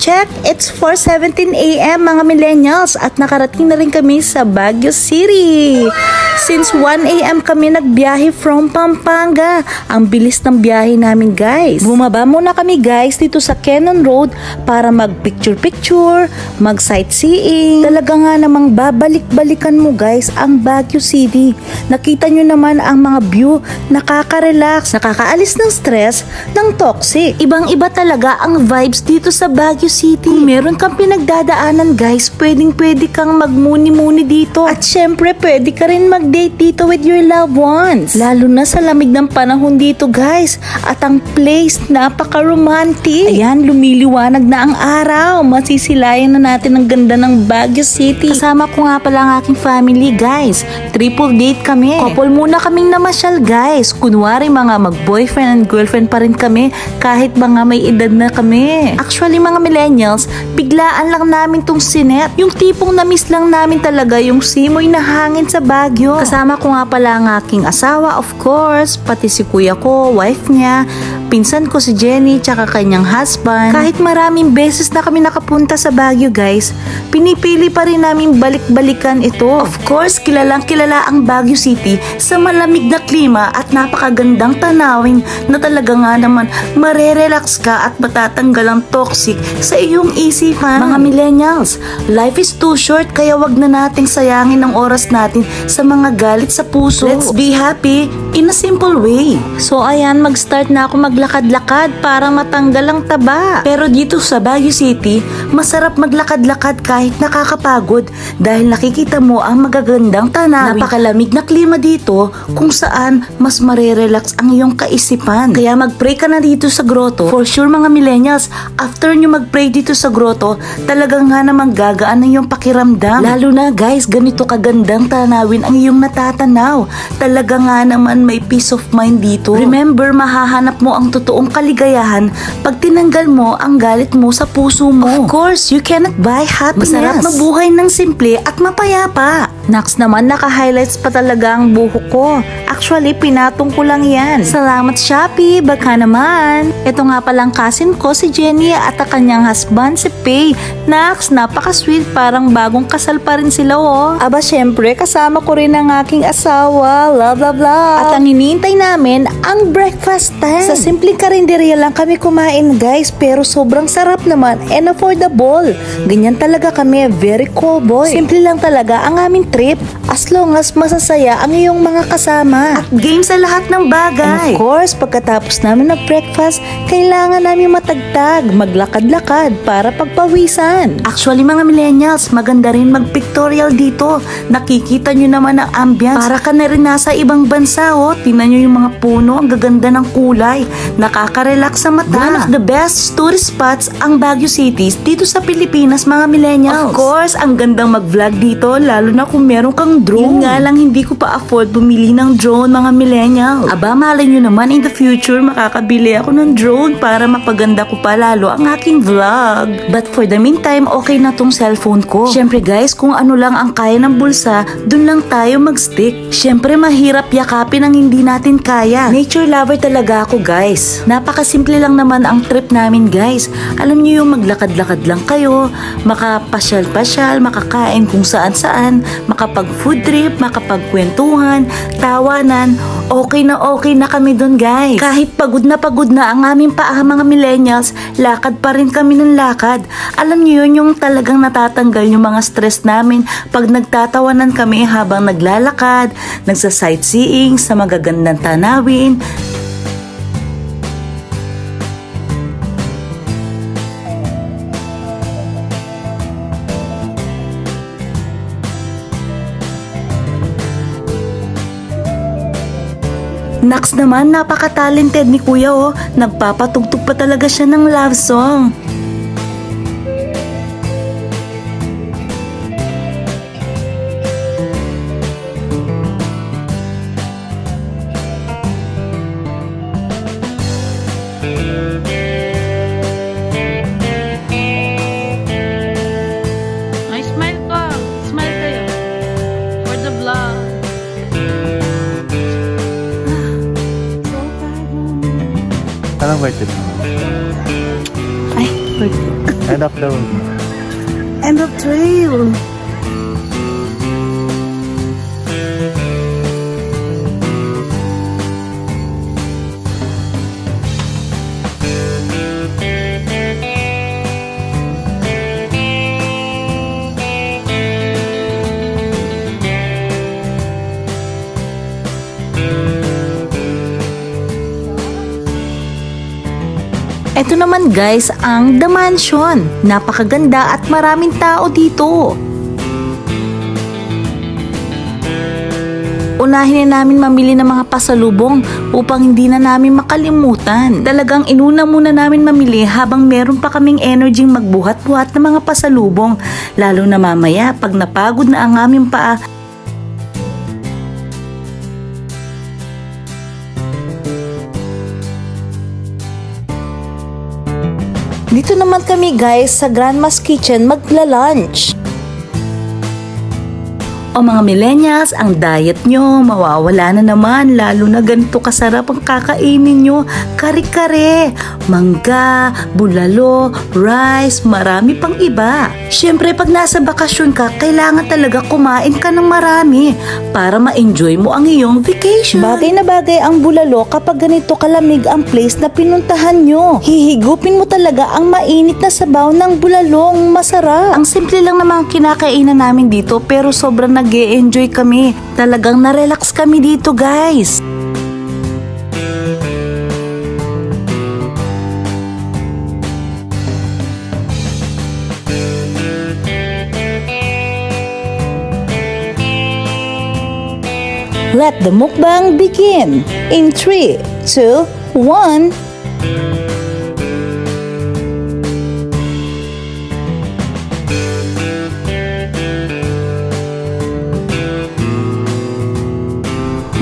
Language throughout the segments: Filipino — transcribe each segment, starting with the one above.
check! It's 4:17 AM mga millennials at nakarating na rin kami sa Baguio City. Since 1 AM kami nagbiyahe from Pampanga. Ang bilis ng biyahe namin guys. Bumaba muna kami guys dito sa Cannon Road para mag-picture-picture, mag-sightseeing. Talaga nga namang babalik-balikan mo guys ang Baguio City. Nakita nyo naman ang mga view, nakaka-relax, nakakaalis ng stress, ng toxic. Ibang-iba talaga ang vibes dito sa Baguio City. Kung meron kang pinagdadaanan guys, pwedeng-pwede kang magmuni-muni dito. At syempre, pwede ka rin mag-date dito with your loved ones. Lalo na sa lamig ng panahon dito guys. At ang place, napaka-romantic. Ayan, lumiliwanag na ang araw. Masisilayan na natin ang ganda ng Baguio City. Kasama ko nga pala ang aking family guys. Triple date kami. Couple muna kaming namasyal guys. Kunwari mga mag-boyfriend and girlfriend pa rin kami kahit mga may edad na kami. Actually mga millennials, biglaan lang namin tong sinet. Yung tipong na-miss lang namin talaga yung simoy na hangin sa Baguio. Kasama ko nga pala ang aking asawa of course, pati si kuya ko, wife niya, pinsan ko si Jenny, tsaka kanyang husband. Kahit maraming beses na kami nakapunta sa Baguio guys, pinipili pa rin namin balik-balikan ito. Of course, kilalang kilala ang Baguio City sa malamig na klima at napakagandang tanawin na talaga nga naman marerelax ka at matatanggal ang toxic sa iyong isipan. Mga millennials, life is too short kaya wag na nating sayangin ang oras natin sa mga galit sa puso. Let's be happy in a simple way. So ayan, mag-start na ako maglakad-lakad para matanggal ang taba. Pero dito sa Baguio City, masarap maglakad-lakad kahit nakakapagod dahil nakikita mo ang magagandang tanawin. Napakalamig na klima dito kung saan mas marerelax ang iyong kaisipan. Kaya mag-pray ka na dito sa grotto. For sure mga millennials, after nyo mag-pray dito sa grotto, talagang nga namang gagaan ang iyong pakiramdam. Lalo na guys, ganito kagandang tanawin ang iyong natatanaw. Talaga nga naman may peace of mind dito. Remember, mahahanap mo ang totoong kaligayahan pag tinanggal mo ang galit mo sa puso mo. Of course, you cannot buy happiness. Masarap mabuhay ng simple at mapayapa. Next naman, naka-highlights pa talaga ang buhok ko. Actually, pinatong ko lang yan. Salamat Shopee, baka naman. Ito nga palang cousin ko si Jenny at ang kanyang husband si Pei. Next, napaka-sweet, parang bagong kasal pa rin sila oh. Aba syempre, kasama ko rin ang aking asawa. Love, love, love. At ang hinihintay namin, ang breakfast time. Sa simpleng karinderya lang kami kumain guys, pero sobrang sarap naman and affordable. Ganyan talaga kami, very cowboy. Simple lang talaga ang aming trip as long as masasaya ang iyong mga kasama. At game sa lahat ng bagay. And of course, pagkatapos namin mag-breakfast, kailangan namin matagtag, maglakad-lakad para pagpawisan. Actually mga millennials, maganda rin mag-pictorial dito. Nakikita nyo naman ang ambience. Para ka na rin nasa ibang bansa oh. Tingnan nyo yung mga puno, ang gaganda ng kulay. Nakaka-relax sa mata. One of the best tourist spots ang Baguio City dito sa Pilipinas mga millennials. Of course, ang gandang mag-vlog dito, lalo na kung meron kang drone. Yun nga lang, hindi ko pa afford bumili ng drone mga millennials. Aba, malay nyo naman in the future makakabili ako ng drone para mapaganda ko pa lalo ang aking vlog. But for the meantime, okay na tong cellphone ko. Syempre guys, kung ano lang ang kaya ng bulsa, dun lang tayo mag-stick. Syempre mahirap yakapin ang hindi natin kaya. Nature lover talaga ako guys. Napakasimple lang naman ang trip namin guys. Alam nyo yung maglakad-lakad lang kayo, makapasyal-pasyal, makakain kung saan-saan, makapag-food trip, makapagkwentuhan, tawanan, okay na kami dun guys. Kahit pagod na ang aming paa mga millennials, lakad pa rin kami ng lakad. Alam niyo yun yung talagang natatanggal yung mga stress namin pag nagtatawanan kami habang naglalakad, nagsa-sightseeing sa magagandang tanawin. Next naman, napaka-talented ni Kuya oh. Nagpapatugtog pa talaga siya ng love song. Ay, smile ka. Smile kayo. For the vlog. Parang worth it. Ay, End of the road. End of trail. Ito naman guys ang The Mansion. Napakaganda at maraming tao dito. Unahin na namin mamili ng mga pasalubong upang hindi na namin makalimutan. Talagang inuna muna namin mamili habang meron pa kaming energy magbuhat-buhat ng mga pasalubong. Lalo na mamaya pag napagod na ang aming paa. Dito naman kami guys sa Grandma's Kitchen magla-lunch. O mga millennials, ang diet nyo mawawala na naman, lalo na ganito kasarap ang kakainin nyo. Kare-kare, mangga, bulalo, rice, marami pang iba. Syempre pag nasa bakasyon ka, kailangan talaga kumain ka ng marami para ma-enjoy mo ang iyong vacation. Bagay na bagay ang bulalo kapag ganito kalamig ang place na pinuntahan nyo. Hihigupin mo talaga ang mainit na sabaw ng bulalong masarap. Ang simple lang naman kinakainan namin dito pero sobrang nag-e-enjoy kami. Talagang na-relax kami dito guys. Let the mukbang begin in 3, 2, 1.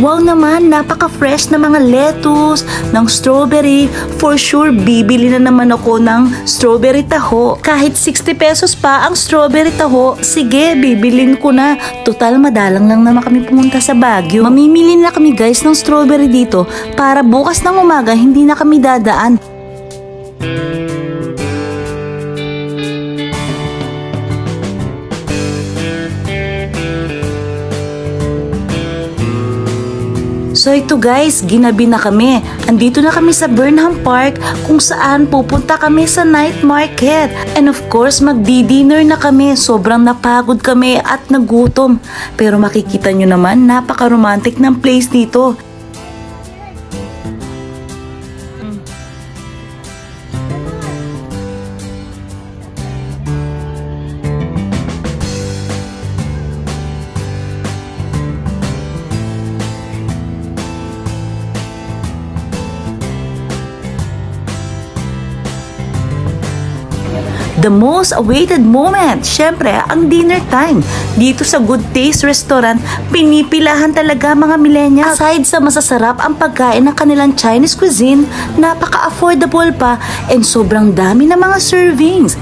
Wow naman, napaka-fresh na mga lettuce, ng strawberry. For sure, bibili na naman ako ng strawberry taho. Kahit 60 pesos pa ang strawberry taho, sige, bibilin ko na. Total, madalang lang naman kami pumunta sa Baguio. Mamimili na kami guys ng strawberry dito para bukas ng umaga hindi na kami dadaan. So ito guys, ginabi na kami. Andito na kami sa Burnham Park kung saan pupunta kami sa night market. And of course, magdi-dinner na kami. Sobrang napagod kami at nagutom. Pero makikita nyo naman, napaka-romantic ng place dito. The most awaited moment, syempre, ang dinner time. Dito sa Good Taste Restaurant, pinipilahan talaga mga millennials. Aside sa masasarap ang pagkain ng kanilang Chinese cuisine, napaka-affordable pa and sobrang dami ng mga servings.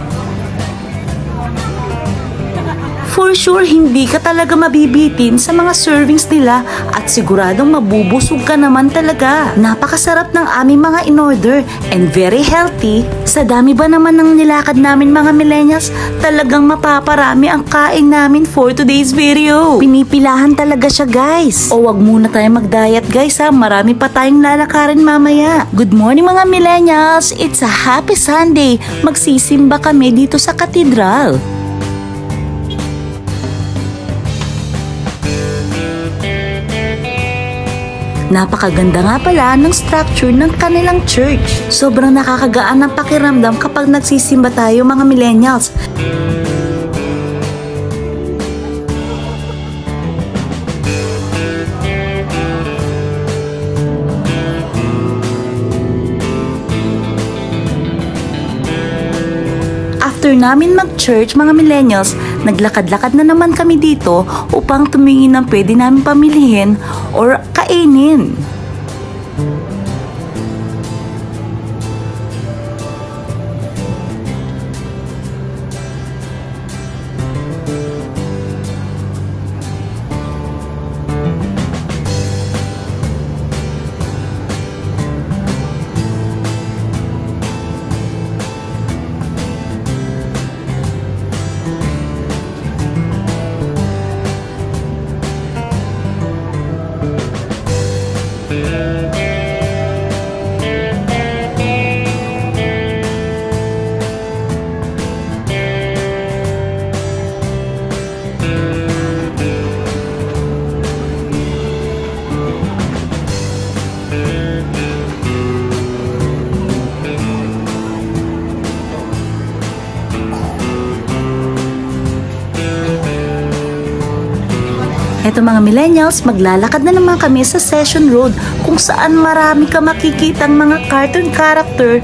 For sure, hindi ka talaga mabibitin sa mga servings nila at siguradong mabubusog ka naman talaga. Napakasarap ng aming mga in-order and very healthy. Sa dami ba naman ng nilakad namin mga millennials, talagang mapaparami ang kain namin for today's video. Pinipilahan talaga siya guys. O wag muna tayo mag-diet guys ha, marami pa tayong lalakarin mamaya. Good morning mga millennials, it's a happy Sunday. Magsisimba kami dito sa katedral. Napakaganda nga pala ng structure ng kanilang church. Sobrang nakakagaan ng pakiramdam kapag nagsisimba tayo mga millennials. After namin mag-church mga millennials, naglakad-lakad na naman kami dito upang tumingin ng pwede namin pamilihin or kainin. Eto mga millennials, maglalakad na naman kami sa Session Road kung saan marami ka makikitang mga cartoon character.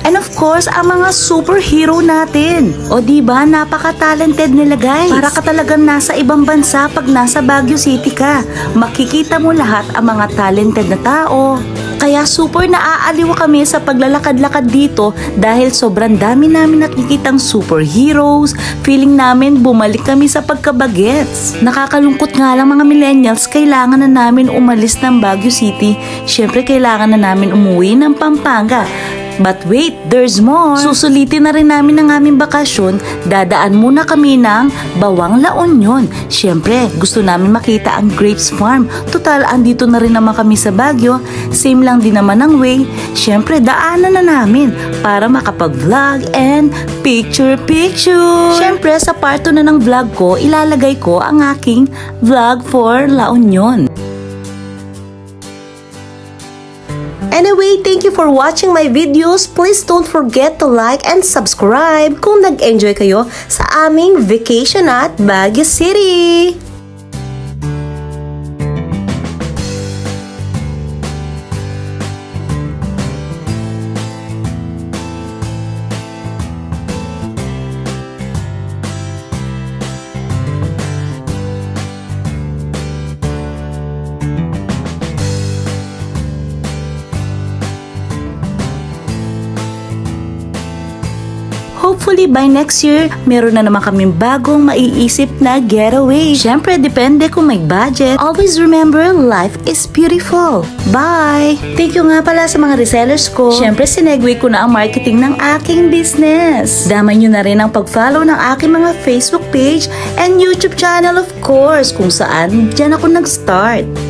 And of course, ang mga superhero natin. O diba, napaka-talented nila guys. Para ka talagang nasa ibang bansa pag nasa Baguio City ka. Makikita mo lahat ang mga talented na tao. Kaya super naaaliw kami sa paglalakad-lakad dito dahil sobrang dami namin nakikitang superheroes. Feeling namin bumalik kami sa pagkabagets. Nakakalungkot nga lang mga millennials, kailangan na namin umalis ng Baguio City. Syempre kailangan na namin umuwi ng Pampanga. But wait, there's more! Susulitin na rin namin ang aming bakasyon. Dadaan muna kami ng Bawang La Union. Siyempre, gusto namin makita ang Grapes Farm. Total, andito na rin naman kami sa Baguio. Same lang din naman ang way. Siyempre, daanan na namin para makapag-vlog and picture-picture. Siyempre, sa part 2 na ng vlog ko, ilalagay ko ang aking vlog for La Union. Anyway, thank you for watching my videos. Please don't forget to like and subscribe kung nag-enjoy kayo sa aming vacation at Baguio City. Hopefully by next year, meron na naman kaming bagong maiisip na getaway. Siyempre, depende kung may budget. Always remember, life is beautiful. Bye! Thank you nga pala sa mga resellers ko. Siyempre, sinegway ko na ang marketing ng aking business. Damay nyo na rin ang pag-follow ng aking mga Facebook page and YouTube channel of course, kung saan dyan ako nag-start.